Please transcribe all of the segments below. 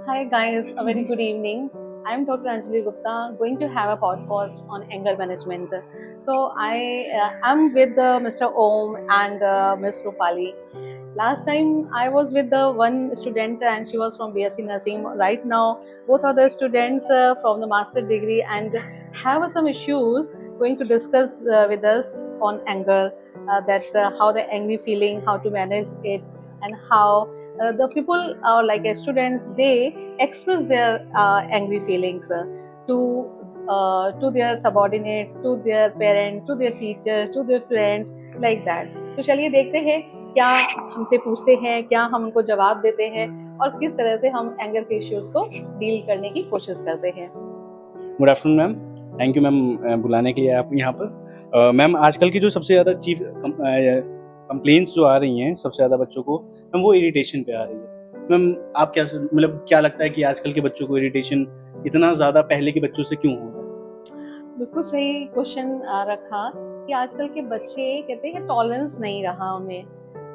Hi guys, a very good evening. I am Dr. Anjali Gupta, going to have a podcast on anger management. So I am with Mr. Om and Ms. Rupali. Last time I was with the one student and she was from BSc Nursing. Right now, both are the students from the master degree and have some issues going to discuss with us on anger. That how the angry feeling, how to manage it, and how the people like students they express their angry feelings to their subordinates, to their parents, to their teachers, to their friends, like that. तो चलिए देखते हैं क्या हमसे पूछते हैं, क्या हम उनको जवाब देते हैं और किस तरह से हम एंगर के इश्यूज को डील करने की कोशिश करते हैं। Good afternoon ma'am, thank you ma'am बुलाने के लिए आप यहाँ पर। मैम आजकल की जो सबसे ज़्यादा चीफ कंप्लेंट्स जो आ रही हैं सबसे ज़्यादा बच्चों को, मैम वो इरिटेशन पे आ रही है। मैम आप क्या मतलब क्या लगता है कि आजकल के बच्चों को इरिटेशन इतना ज़्यादा पहले के बच्चों से क्यों हो रहा है? बिल्कुल सही क्वेश्चन रखा कि आजकल के बच्चे कहते हैं टॉलरेंस नहीं रहा उनमें,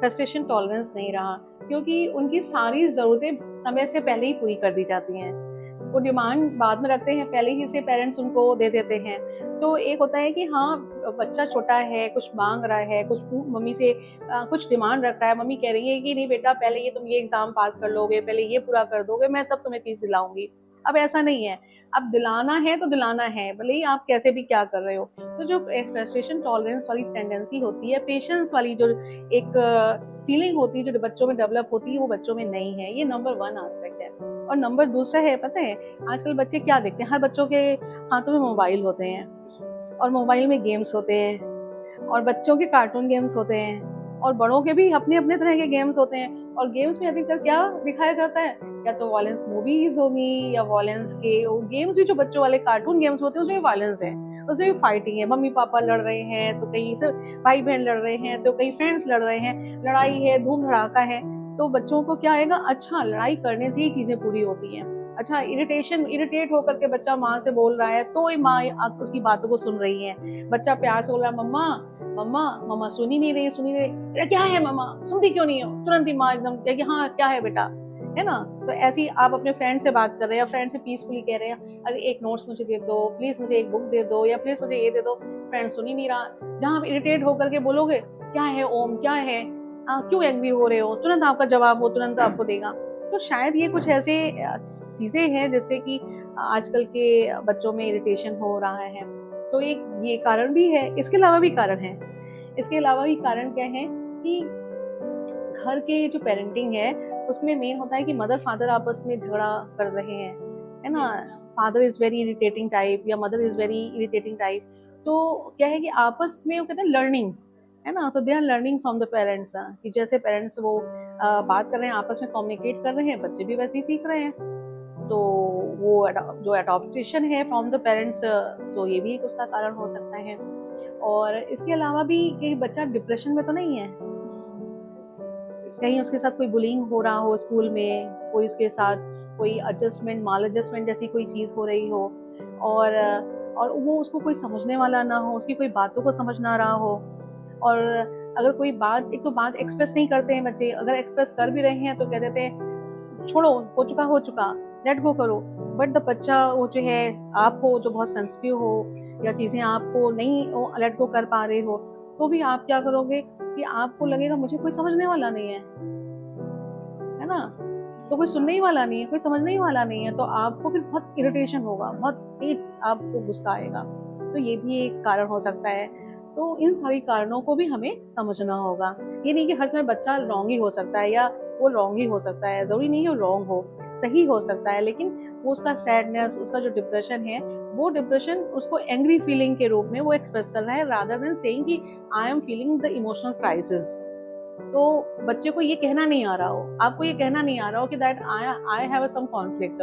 फ्रस्ट्रेशन टॉलरेंस नहीं रहा, क्योंकि उनकी सारी ज़रूरतें समय से पहले ही पूरी कर दी जाती हैं। वो डिमांड बाद में रखते हैं, पहले ही से पेरेंट्स उनको दे देते हैं। तो एक होता है कि हाँ बच्चा छोटा है, कुछ मांग रहा है, कुछ मम्मी से कुछ डिमांड रख रहा है, मम्मी कह रही है कि नहीं बेटा पहले ये तुम ये एग्जाम पास कर लोगे, पहले ये पूरा कर दोगे, मैं तब तुम्हें फीस दिलाऊंगी। अब ऐसा नहीं है, अब दिलाना है तो दिलाना है, भले ही आप कैसे भी क्या कर रहे हो। तो जो फ्रस्ट्रेशन टॉलरेंस वाली टेंडेंसी होती है, पेशेंस वाली जो एक फीलिंग होती है जो बच्चों में डेवलप होती है, वो बच्चों में नहीं है। ये नंबर 1 एस्पेक्ट है। और नंबर दूसरा है, पता है आजकल बच्चे क्या देखते हैं, हर बच्चों के हाथों में मोबाइल होते हैं और मोबाइल में गेम्स होते हैं और बच्चों के कार्टून गेम्स होते हैं और बड़ों के भी अपने अपने तरह के गेम्स होते हैं। और गेम्स में अधिकतर क्या दिखाया जाता है, या तो वायलेंस मूवीज होगी या वायलेंस के गेम्स भी, जो बच्चों वाले कार्टून गेम्स होते हैं उसमें वायलेंस है, उसमें भी फाइटिंग है, मम्मी पापा लड़ रहे हैं तो कहीं से भाई बहन लड़ रहे हैं तो कहीं फ्रेंड्स लड़ रहे हैं, लड़ाई है, धूम धड़ाका है। तो बच्चों को क्या आएगा, अच्छा लड़ाई करने से ही चीजें पूरी होती हैं। अच्छा इरिटेट होकर के बच्चा माँ से बोल रहा है तो माँ उसकी बातों को सुन रही है। बच्चा प्यार से बोल रहा है मम्मा मम्मा, मम्मा सुनी नहीं रही, क्या है मम्मा, सुनती क्यों नहीं हो, तुरंत ही माँ एकदम कि हाँ क्या है बेटा, है ना। तो ऐसी आप अपने फ्रेंड से बात कर रहे हैं, फ्रेंड से पीसफुली कह रहे हैं अरे एक नोट्स मुझे दे दो प्लीज, मुझे एक बुक दे दो, या प्लीज मुझे ये दे दो, फ्रेंड सुन ही नहीं रहा। जहाँ आप इरिटेट होकर के बोलोगे क्या है ओम, क्या है, क्यों एंग्री हो रहे हो, तुरंत आपका जवाब वो तुरंत आपको देगा। तो शायद ये कुछ ऐसे चीजें हैं जिससे कि आजकल के बच्चों में इरिटेशन हो रहा है। तो एक ये कारण भी है, इसके अलावा भी कारण है। इसके अलावा भी कारण क्या है कि घर के जो पेरेंटिंग है उसमें मेन होता है कि मदर फादर आपस में झगड़ा कर रहे हैं, है ना। Father is very irritating type या mother is very irritating type. तो क्या है कि आपस में वो कहते हैं लर्निंग, है ना। So they are learning from the parents, कि जैसे पेरेंट्स वो बात कर रहे हैं, आपस में कम्युनिकेट कर रहे हैं, बच्चे भी वैसे ही सीख रहे हैं। तो वो जो अडॉप्टेशन है फ्रॉम द पेरेंट्स, तो ये भी एक उसका कारण हो सकता है। और इसके अलावा भी कि बच्चा डिप्रेशन में तो नहीं है, कहीं उसके साथ कोई बुलिंग हो रहा हो स्कूल में, कोई उसके साथ कोई एडजस्टमेंट माल एडजस्टमेंट जैसी कोई चीज़ हो रही हो, और वो उसको कोई समझने वाला ना हो, उसकी कोई बातों को समझ ना रहा हो। और अगर कोई बात, एक तो बात एक्सप्रेस नहीं करते हैं बच्चे, अगर एक्सप्रेस कर भी रहे हैं तो कह देते हैं छोड़ो, हो चुका, लेट गो करो। बट द बच्चा वो जो है, आप हो जो बहुत सेंसिटिव हो या चीज़ें आपको नहीं लेट गो कर पा रहे हो, तो भी आप क्या करोगे कि आपको लगेगा मुझे कोई समझने वाला नहीं है ना, तो कोई सुनने ही वाला नहीं है, कोई समझने ही वाला नहीं है, तो आपको फिर बहुत इरिटेशन होगा, बहुत तेज आपको गुस्सा आएगा। तो ये भी एक कारण हो सकता है। तो इन सारी कारणों को भी हमें समझना होगा। ये नहीं कि हर समय बच्चा रॉन्ग ही हो सकता है या वो रॉन्ग ही हो सकता है, जरूरी नहीं है रॉन्ग हो, सही हो सकता है, लेकिन वो उसका सैडनेस, उसका जो डिप्रेशन है, वो डिप्रेशन उसको एंग्री फीलिंग के रूप में वो एक्सप्रेस कर रहा है, रादर देन सेइंग कि I am feeling the emotional crisis. तो बच्चे को ये कहना नहीं आ रहा हो, आपको ये कहना नहीं आ रहा हो कि that I have some conflict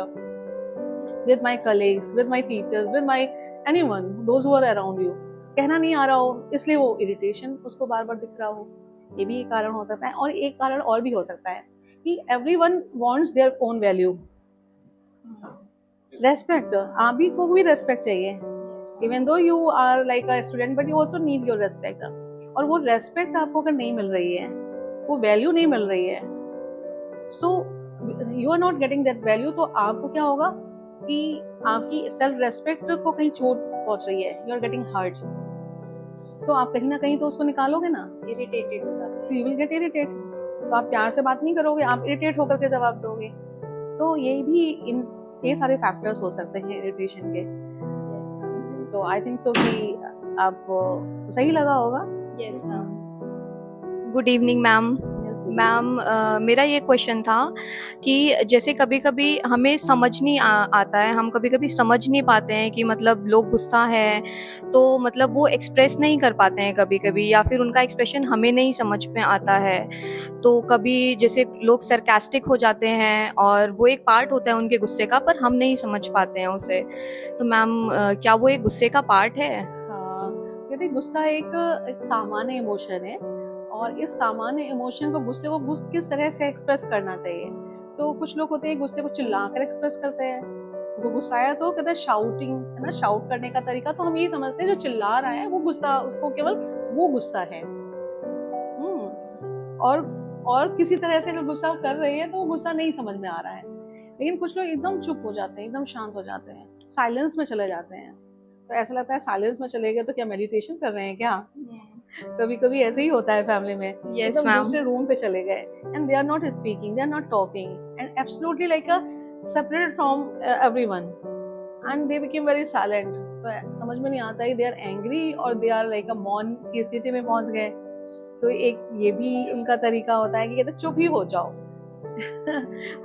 with my colleagues, with my teachers, with my anyone, those who are around you, कहना नहीं आ रहा हो, इसलिए वो इरिटेशन उसको बार बार दिख रहा हो। ये भी एक कारण हो सकता है। और एक कारण और भी हो सकता है कि everyone wants their own value, respect, आप भी को भी रेस्पेक्ट चाहिए, even though you are like a student but you also need your respect. और वो रेस्पेक्ट आपको अगर नहीं मिल रही है, वो वैल्यू नहीं मिल रही है, so you are not getting that value, तो आपको क्या होगा कि आपकी सेल्फ रेस्पेक्ट को कहीं चोट पहुंच रही है, यू आर गेटिंग हर्ट, सो आप कहीं ना कहीं तो उसको निकालोगे ना, इरिटेटेड हो जाते हैं। यू विल गेट इरिटेट, तो आप प्यार से बात नहीं करोगे, आप इरिटेट होकर के जवाब दोगे। तो ये सारे फैक्टर्स हो सकते हैं इरिटेशन के। Yes ma'am. तो आई थिंक सो कि आपको सही लगा होगा। Yes ma'am. Good evening ma'am. Ma'am मेरा ये क्वेश्चन था कि जैसे कभी कभी हमें समझ नहीं आता है, हम कभी कभी समझ नहीं पाते हैं कि मतलब लोग गुस्सा है तो मतलब वो एक्सप्रेस नहीं कर पाते हैं कभी कभी, या फिर उनका एक्सप्रेशन हमें नहीं समझ में आता है। तो कभी जैसे लोग सरकास्टिक हो जाते हैं और वो एक पार्ट होता है उनके गुस्से का, पर हम नहीं समझ पाते हैं उसे। तो मैम क्या वो एक गुस्से का पार्ट है? हाँ, यदि गुस्सा एक सामान्य इमोशन है, और इस सामान्य इमोशन को गुस्से को किस तरह से एक्सप्रेस करना चाहिए। तो कुछ लोग होते हैं गुस्से को चिल्लाकर एक्सप्रेस करते हैं, वो गुस्साया तो कहते हैं शाउटिंग, है ना, शाउट करने का तरीका। तो हम ये समझते हैं जो चिल्ला रहा है वो गुस्सा, उसको केवल वो गुस्सा है। और किसी तरह से अगर गुस्सा कर रहे हैं तो वो गुस्सा नहीं समझ में आ रहा है। लेकिन कुछ लोग एकदम चुप हो जाते हैं, एकदम शांत हो जाते हैं, साइलेंस में चले जाते हैं। तो ऐसा लगता है साइलेंस में चले गए तो क्या मेडिटेशन कर रहे हैं क्या। कभी कभी ऐसे ही होता है फैमिली में, Yes, एकदम ma'am. दूसरे रूम पे चले गए, and they are not speaking, they are not talking, and absolutely like a separated from everyone, and they became very silent. तो समझ में नहीं आता है दे आर एंग्री और दे आर लाइक अ मौन की स्थिति में पहुंच गए। तो एक ये भी उनका तरीका होता है कि कहते चुप ही हो जाओ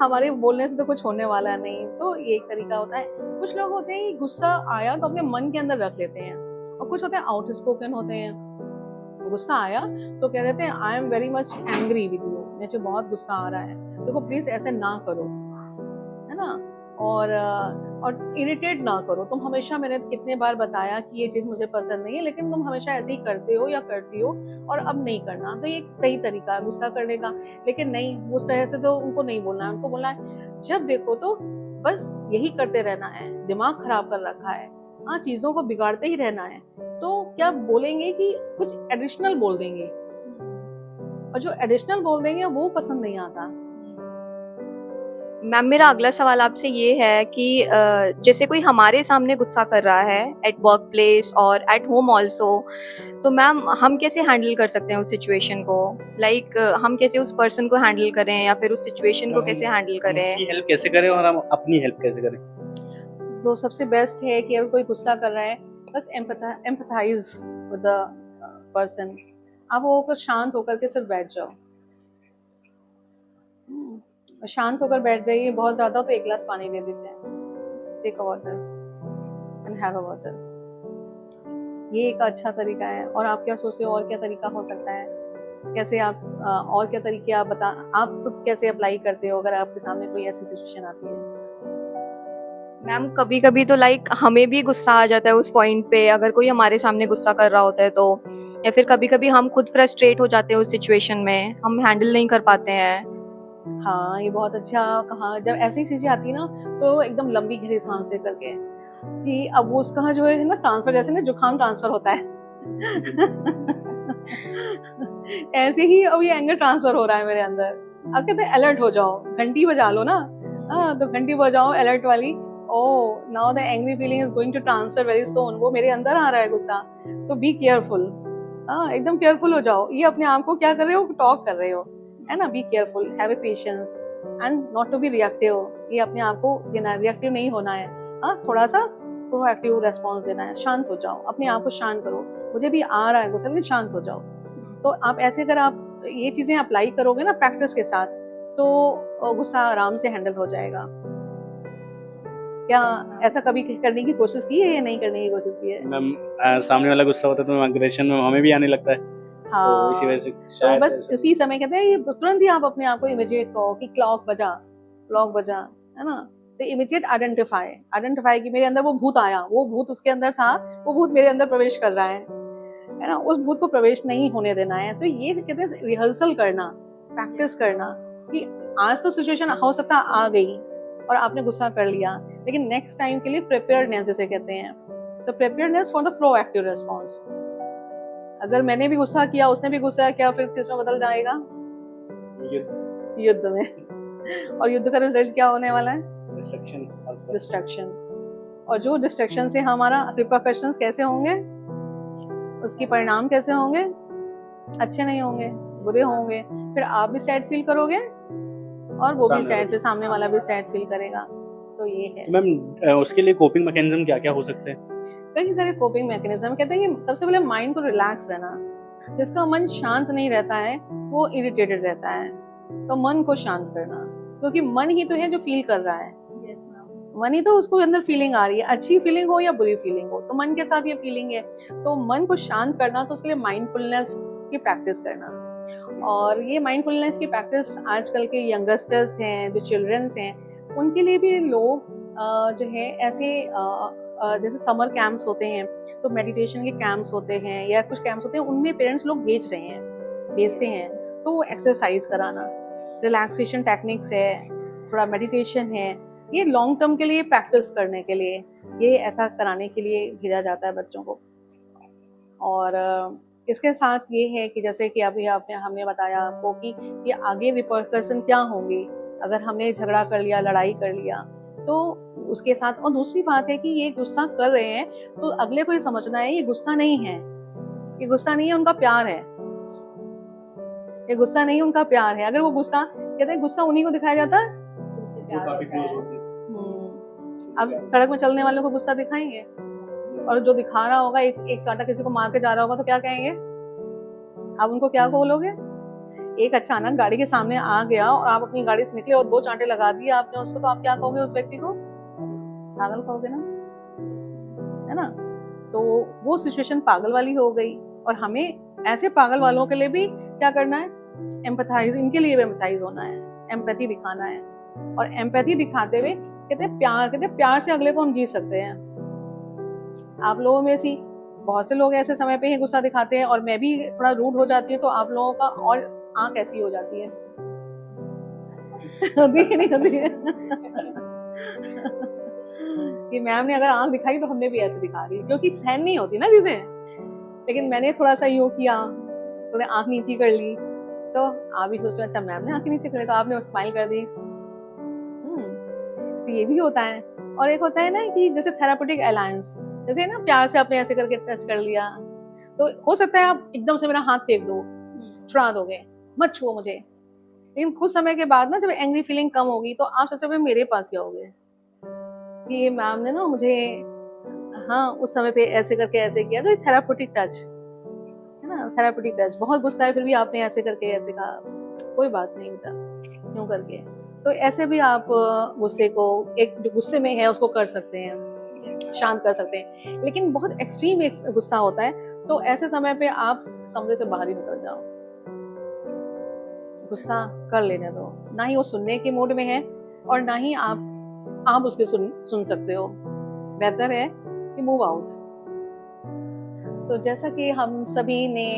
हमारे बोलने से तो कुछ होने वाला नहीं। तो ये एक तरीका होता है। कुछ लोग होते हैं गुस्सा आया तो अपने मन के अंदर रख लेते हैं, और कुछ होते हैं आउट स्पोकन होते हैं। गुस्सा आया तो कह देते हैं I am very much angry with you, मुझे बहुत गुस्सा आ रहा है, देखो प्लीज ऐसे ना करो, है ना, और इरिटेट ना करो। तुम हमेशा, मैंने कितने बार बताया कि ये चीज मुझे पसंद नहीं है, लेकिन तुम हमेशा ऐसे ही करते हो या करती हो, और अब नहीं करना। तो ये एक सही तरीका है गुस्सा करने का। लेकिन नहीं, उस तरह से तो उनको नहीं बोलना है। उनको बोलना है जब देखो तो बस यही करते रहना है, दिमाग खराब कर रखा है, हाँ, चीजों को बिगाड़ते ही रहना है। तो क्या बोलेंगे कि कुछ एडिशनल बोल देंगे, और जो एडिशनल बोल देंगे वो पसंद नहीं आता। मैम मेरा अगला सवाल आपसे ये है कि जैसे कोई हमारे सामने गुस्सा कर रहा है एट वर्क प्लेस और एट होम ऑल्सो, तो मैम हम कैसे हैंडल कर सकते हैं उस सिचुएशन को? लाइक हम कैसे उस पर्सन को हैंडल करें, या फिर उस सिचुएशन को कैसे हैंडल करें? उसकी हेल्प कैसे करें और हम अपनी हेल्प कैसे करें? तो सबसे बेस्ट है कि अगर कोई गुस्सा कर रहा है, बस एम्पथाइज विद द पर्सन। आप वो शांत होकर के सिर्फ बैठ जाओ, शांत होकर बैठ जाइए। बहुत ज्यादा तो 1 गिलास पानी ले लीजिए, take a water and have a water. ये एक अच्छा तरीका है। और आप क्या सोचते हो और क्या तरीका हो सकता है? कैसे आप और क्या तरीके आप खुद कैसे अप्लाई करते हो अगर आपके सामने कोई ऐसी सिचुएशन आती है? मैम कभी कभी तो लाइक हमें भी गुस्सा आ जाता है उस पॉइंट पे, अगर कोई हमारे सामने गुस्सा कर रहा होता है तो, या फिर कभी कभी हम खुद फ्रस्ट्रेट हो जाते हैं उस सिचुएशन में, हम हैंडल नहीं कर पाते हैं। हाँ, ये बहुत अच्छा कहा। जब ऐसी चीजें आती है ना, तो एकदम लंबी गहरी सांस ले करके कि अब वो उसका जो है ना ट्रांसफर, जैसे ना जुकाम ट्रांसफर होता है ऐसे ही अब ये एंगर ट्रांसफर हो रहा है मेरे अंदर। अब कहते हैं अलर्ट हो जाओ, घंटी बजा लो ना, हाँ, तो घंटी बजाओ अलर्ट वाली। Oh now the angry feeling is going to transfer very soon, वो मेरे अंदर आ रहा है गुस्सा, तो बी केयरफुल। हाँ, एकदम केयरफुल हो जाओ। ये अपने आप को क्या कर रहे हो, टॉक कर रहे हो, है ना। Be careful, have a patience and not to be reactive. ये अपने आप को देना, रिएक्टिव नहीं होना है, हाँ, थोड़ा सा प्रोएक्टिव रेस्पॉन्स देना है। शांत हो जाओ, अपने आप को शांत करो। मुझे भी आ रहा है गुस्सा, लेकिन शांत हो जाओ। तो आप ऐसे अगर आप ये चीजें अप्लाई करोगे ना प्रैक्टिस के साथ, तो गुस्सा आराम से हैंडल हो जाएगा। क्या ऐसा कभी करने की कोशिश की है या नहीं करने की कोशिश की है? मैम सामने वाला गुस्सा होता है तो अग्रेशन में हमें भी आने लगता है। हाँ, तो इसी वजह से तो शायद बस इसी समय कहते हैं, ये तुरंत ही आप अपने आप को इमिडिएट कहो कि क्लॉक बजा, है ना। तो इमिडिएट आइडेंटिफाई कि मेरे अंदर वो भूत आया, वो भूत उसके अंदर था, वो भूत मेरे अंदर प्रवेश कर रहा है ना। उस भूत को प्रवेश नहीं होने देना है। तो ये कहते हैं रिहर्सल करना, प्रैक्टिस करना कि आज तो सिचुएशन हो सकता आ गई और आपने गुस्सा कर लिया, लेकिन नेक्स्ट टाइम के लिए प्रिपेयर्डनेस जिसे कहते हैं, तो preparedness for the proactive response. अगर मैंने भी गुस्सा किया, उसने भी गुस्सा किया, फिर किसमें बदल जाएगा? युद्ध में। और युद्ध का रिजल्ट क्या होने वाला है? डिस्ट्रक्शन। डिस्ट्रक्शन। और जो डिस्ट्रक्शन से हमारा रिपरकशंस कैसे होंगे, उसके परिणाम कैसे होंगे? अच्छे नहीं होंगे, बुरे होंगे। फिर आप भी सैड फील करोगे और वो भी सैड, सामने वाला भी सैड फील करेगा। तो ये है। मैम उसके लिए कोपिंग मैकेनिज्म क्या क्या हो सकते हैं? कई सारे कोपिंग मैकेनिज्म। कहते हैं कि सबसे पहले माइंड को रिलैक्स रहना। जिसका मन शांत नहीं रहता है वो इरिटेटेड रहता है, तो मन को शांत करना, क्योंकि मन ही तो है जो फील कर रहा है। मन ही तो उसको अंदर फीलिंग आ रही है, अच्छी फीलिंग हो या बुरी फीलिंग हो, तो मन के साथ ये फीलिंग है। तो मन को शांत करना, तो उसके लिए माइंडफुलनेस की प्रैक्टिस करना। और ये माइंडफुलनेस की प्रैक्टिस आजकल के यंगस्टर्स हैं, जो चिल्ड्रंस हैं, उनके लिए भी लोग जो है ऐसे जैसे समर कैंप्स होते हैं, तो मेडिटेशन के कैंप्स होते हैं या कुछ कैंप्स होते हैं, उनमें पेरेंट्स लोग भेजते हैं। तो एक्सरसाइज कराना, रिलैक्सेशन टेक्निक्स है, थोड़ा मेडिटेशन है, ये लॉन्ग टर्म के लिए प्रैक्टिस करने के लिए, ये ऐसा कराने के लिए भेजा जाता है बच्चों को। और इसके साथ ये है कि जैसे कि अभी आपने हमें बताया आपको कि ये आगे रिपरकशन क्या होंगे अगर हमने झगड़ा कर लिया, लड़ाई कर लिया, तो उसके साथ। और दूसरी बात है कि ये गुस्सा कर रहे हैं तो अगले को ये समझना है ये गुस्सा नहीं है, ये गुस्सा नहीं है, उनका प्यार है। ये गुस्सा नहीं है, उनका प्यार है। अगर वो गुस्सा, कहते हैं गुस्सा उन्हीं को दिखाया जाता है जिनसे प्यार होता है। अब सड़क में चलने वालों को गुस्सा दिखाएंगे, और जो दिखा रहा होगा एक कांटा किसी को मार के जा रहा होगा तो क्या कहेंगे? आप उनको क्या बोलोगे? एक अचानक गाड़ी के सामने आ गया और आप अपनी गाड़ी से निकले और 2 चांटे लगा दिए आपने उसको, तो आप क्या कहोगे उस व्यक्ति को? पागल कहोगे ना, है ना? तो वो सिचुएशन पागल वाली हो गई। और हमें ऐसे पागल वालों के लिए भी क्या करना है? एम्पैथाइज, इनके लिए भी एम्पैथाइज होना है, एम्पैथी दिखाना है। और एम्पैथी दिखाते हुए कहते हैं प्यार से अगले को हम जीत सकते हैं। आप लोगों में से बहुत से लोग ऐसे समय पे ही गुस्सा दिखाते हैं, और मैं भी थोड़ा रूड हो जाती हूँ, तो आप लोगों का और आंख ऐसी हो जाती है होती है नहीं होती है कि मैम ने अगर आंख दिखाई तो हमने भी ऐसे दिखा दी, क्योंकि सहन नहीं होती ना चीजें। लेकिन मैंने थोड़ा सा यूं किया, तो आंख नीची कर ली, तो आप भी सोचते हो अच्छा मैम ने आंख नीचे कर ली, तो आपने स्माइल कर दी। तो ये भी होता है। और एक होता है ना कि जैसे थेरापेटिक अलायंस, जैसे ना प्यार से आपने ऐसे करके टच कर लिया, तो हो सकता है आप एकदम से मेरा हाथ फेंक दो, छुड़ा दोगे, मत छुओ मुझे। लेकिन कुछ समय के बाद ना जब एंग्री फीलिंग कम होगी तो आप सबसे पहले मेरे पास ही आओगे कि ये मैम ने ना मुझे हाँ उस समय पे ऐसे करके ऐसे किया। तो ये थेरापेटिक टच है ना, थेरापेटिक टच। बहुत गुस्सा है फिर भी आपने ऐसे करके ऐसे कहा, कोई बात नहीं बेटा, यूं करके। तो ऐसे भी आप गुस्से को, एक जो गुस्से में है उसको कर सकते हैं, शांत कर सकते हैं। लेकिन बहुत एक्सट्रीम एक गुस्सा होता है, तो ऐसे समय पे आप कमरे से बाहर ही निकल जाओ, गुस्सा कर लेने दो। ना ही वो सुनने के मूड में है और ना ही आप उसके सुन सकते हो। बेहतर है कि मूव आउट। तो जैसा कि हम सभी ने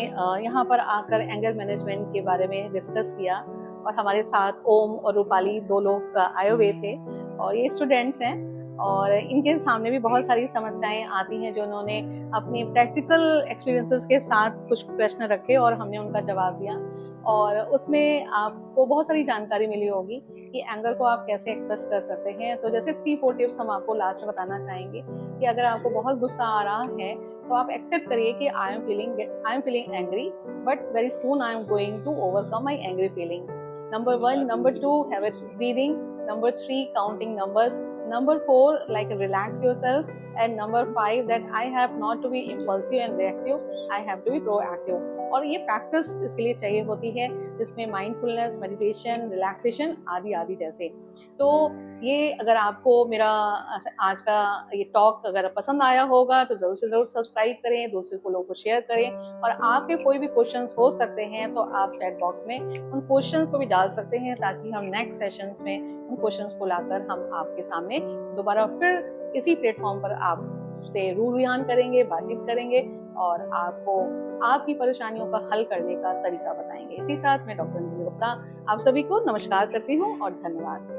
यहाँ पर आकर एंगर मैनेजमेंट के बारे में डिस्कस किया, और हमारे साथ ओम और रूपाली 2 लोग आए हुए थे, और ये स्टूडेंट्स हैं, और इनके सामने भी बहुत सारी समस्याएं आती हैं जो उन्होंने अपनी प्रैक्टिकल एक्सपीरियंसेस के साथ कुछ प्रश्न रखे और हमने उनका जवाब दिया। और उसमें आपको बहुत सारी जानकारी मिली होगी कि एंगर को आप कैसे एक्सप्रेस कर सकते हैं। तो जैसे 3-4 टिप्स हम आपको लास्ट में बताना चाहेंगे कि अगर आपको बहुत गुस्सा आ रहा है तो आप एक्सेप्ट करिए कि I am feeling angry, but very soon I am going to overcome my angry feeling. Number 1, Number 2, have it breathing. Number 3, counting numbers. Number 4, like relax yourself. And number 5, that I have not to be impulsive and reactive, I have to be proactive. और ये practice इसके लिए चाहिए होती है, जिसमें mindfulness, meditation, relaxation आदि आदि जैसे। तो ये अगर आपको मेरा आज का ये टॉक अगर पसंद आया होगा तो ज़रूर से ज़रूर सब्सक्राइब करें, दूसरे को लोगों को शेयर करें। और आपके कोई भी क्वेश्चंस हो सकते हैं तो आप चैट बॉक्स में उन क्वेश्चंस को भी डाल सकते हैं, ताकि हम नेक्स्ट सेशंस में उन क्वेश्चंस को लाकर हम आपके सामने दोबारा फिर इसी प्लेटफॉर्म पर आपसे रूबरू करेंगे, बातचीत करेंगे और आपको आपकी परेशानियों का हल करने का तरीका बताएंगे। इसी साथ मैं डॉक्टर अंजलि गुप्ता आप सभी को नमस्कार करती हूँ और धन्यवाद।